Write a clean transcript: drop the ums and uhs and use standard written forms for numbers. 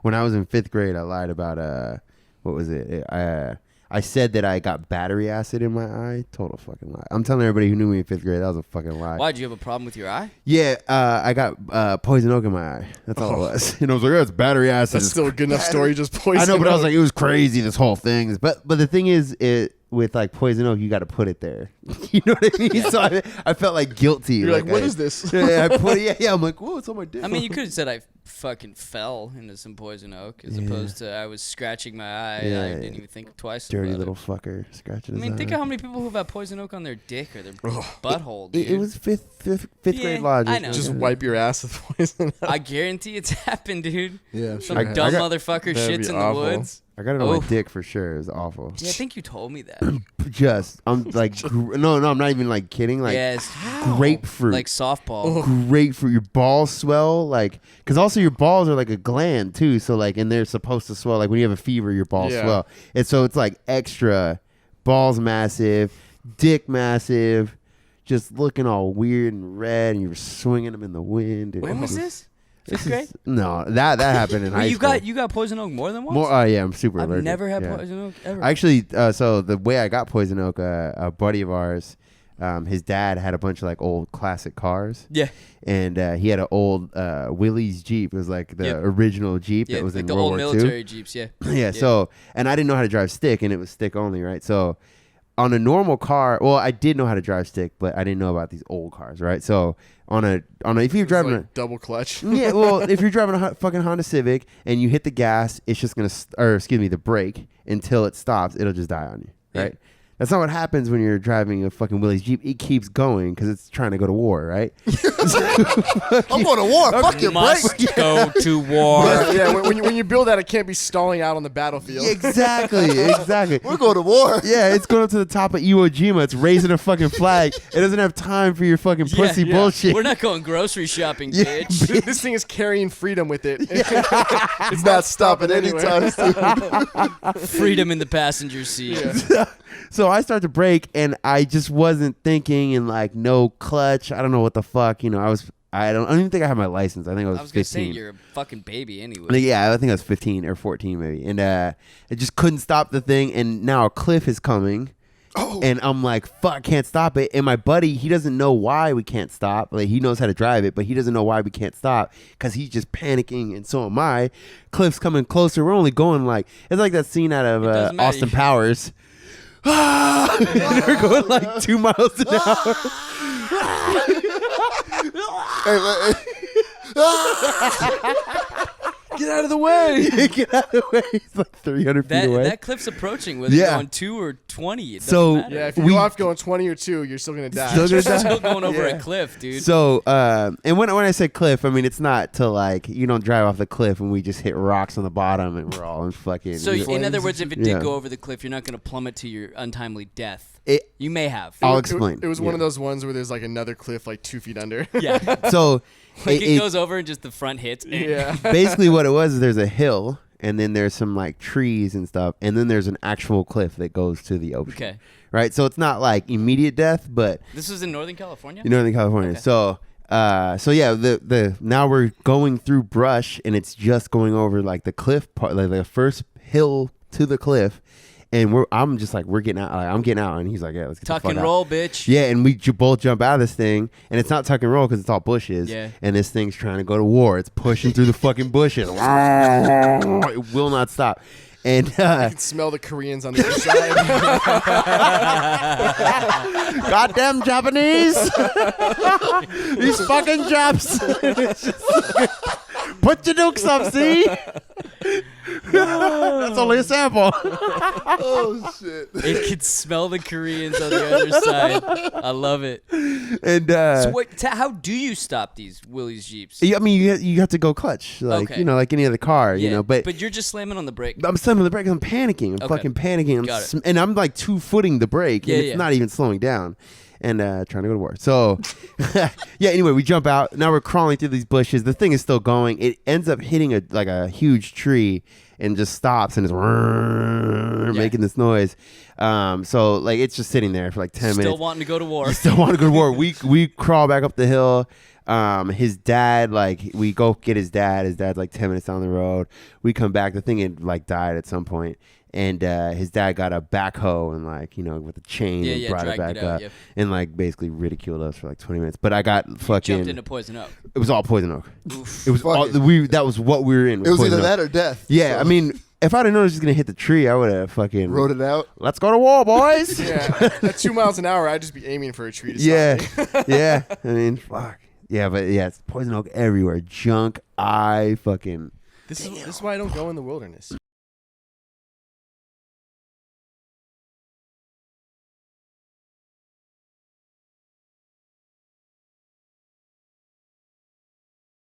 when I was in 5th grade, I lied about what was it? I said that I got battery acid in my eye. Total fucking lie. I'm telling everybody who knew me in 5th grade, that was a fucking lie. Why, did you have a problem with your eye? Yeah, I got poison oak in my eye. That's all it was. And I was like, oh, it's battery acid. That's still a good enough story, just poison I know, but oak. I was like, it was crazy, this whole thing. But the thing is, with like poison oak, you got to put it there. You know what I mean? So I felt like guilty. You're like, what is this? Yeah, I put it. Yeah, I'm like, whoa, it's on my dick. I mean, you could have said I fucking fell into some poison oak as opposed to I was scratching my eye. Yeah, I didn't even think twice dirty about little it. fucker scratching his I mean, think eye. of how many people who've had poison oak on their dick or their butthole, dude. It was fifth grade logic. I know. Just wipe your ass with poison oak. I guarantee it's happened, dude. Yeah, Some sure. dumb motherfucker that'd shits be in awful. the woods. I got it on my dick for sure. It was awful. Yeah, I think you told me that. I'm like, no, I'm not even like kidding. Like, yes. grapefruit. Like softball. Grapefruit. Your balls swell, like, because also your balls are like a gland too. So like, and they're supposed to swell. Like when you have a fever, your balls swell, and so it's like extra. Balls massive, dick massive, just looking all weird and red, and you were swinging them in the wind. When was this? 5th grade? No, that happened in high school. You got poison oak more than once? More, yeah, I'm super I've allergic. never had poison oak ever. Actually, so the way I got poison oak, a buddy of ours, his dad had a bunch of like old classic cars. Yeah. And he had an old Willys Jeep. It was like the original Jeep that was like in the World old War military II. Jeeps, yeah. Yeah. So, and I didn't know how to drive stick, and it was stick only, right? So, on a normal car, well, I did know how to drive stick, but I didn't know about these old cars, right? So, if you're driving like double clutch. yeah, well, if you're driving a fucking Honda Civic and you hit the gas, it's just gonna, the brake until it stops. It'll just die on you, right? Yeah. That's not what happens when you're driving a fucking Willys Jeep. It keeps going because it's trying to go to war, right? I'm going to war. Fuck your must brakes. go to war. Yeah, when you build that, it can't be stalling out on the battlefield. Exactly. We're going to war. Yeah, it's going up to the top of Iwo Jima. It's raising a fucking flag. It doesn't have time for your fucking pussy bullshit. We're not going grocery shopping, bitch. This thing is carrying freedom with it. It's not stopping anytime soon. Freedom in the passenger seat. Yeah. So I start to brake, and I just wasn't thinking, and like no clutch. I don't know what the fuck. You know, I don't even think I had my license. I think I was 15. Gonna say you're a fucking baby anyway. Yeah, I think I was 15 or 14 maybe, and I just couldn't stop the thing. And now a cliff is coming. Oh. And I'm like, fuck, can't stop it. And my buddy, he doesn't know why we can't stop. Like, he knows how to drive it, but he doesn't know why we can't stop because he's just panicking, and so am I. Cliff's coming closer. We're only going like, it's like that scene out of Austin Powers. They're going like 2 miles an hour. Get out of the way. Get out of the way. It's like 300 feet away. That cliff's approaching whether you're on 2 or 20. It doesn't matter. Yeah, if you go off going 20 or 2, you're still going to die. You're still going over a cliff, dude. So, and when I say cliff, I mean, it's not to like, you don't drive off the cliff and we just hit rocks on the bottom and we're all in fucking. So, in other words, if it did go over the cliff, you're not going to plummet to your untimely death. You may have. I'll explain. It was one of those ones where there's like another cliff like 2 feet under. Yeah. So, like it goes over and just the front hits. Yeah. Basically, what it was is there's a hill, and then there's some like trees and stuff, and then there's an actual cliff that goes to the ocean. Okay. Right. So it's not like immediate death, but this was in Northern California. Northern California. Okay. So yeah, the now we're going through brush, and it's just going over like the cliff part, like the first hill to the cliff. And I'm just like, we're getting out. Like, I'm getting out, and he's like, yeah, let's get tuck the fuck and out. roll, bitch. Yeah, and we both jump out of this thing, and it's not tuck and roll because it's all bushes. Yeah. And this thing's trying to go to war. It's pushing through the fucking bushes. It will not stop. And you can smell the Koreans on the other side. Goddamn Japanese! These fucking Japs! Put your nukes up, see? That's only a sample. Oh shit! It could smell the Koreans on the other side. I love it. And so how do you stop these Willys Jeeps? I mean, you have to go clutch, like like any other car, you know. But you're just slamming on the brake. I'm slamming on the brake. I'm panicking. I'm fucking panicking. And I'm like 2-footing the brake, and it's not even slowing down. And trying to go to war. So, yeah, anyway, we jump out. Now we're crawling through these bushes. The thing is still going. It ends up hitting a huge tree, and just stops and is making this noise. So like it's just sitting there for like 10 minutes. Still wanting to go to war. Still want to go to war. We crawl back up the hill. His dad, like, we go get his dad. His dad's like 10 minutes down the road. We come back. The thing had like died at some point. And his dad got a backhoe and like, you know, with a chain and brought it back up and like basically ridiculed us for like 20 minutes. But I got fucking jumped into Poison Oak. It was all Poison Oak. Oof. It was all, that was what we were in. It was Poison either Oak. that or death. Yeah, so. I mean, if I'd have known it was just gonna hit the tree, I would have fucking wrote it out. Let's go to war, boys. Yeah, at 2 miles an hour, I'd just be aiming for a tree to stop me. Yeah. I mean, fuck. Yeah, but yeah, it's Poison Oak everywhere. Junk. This is why I don't go in the wilderness.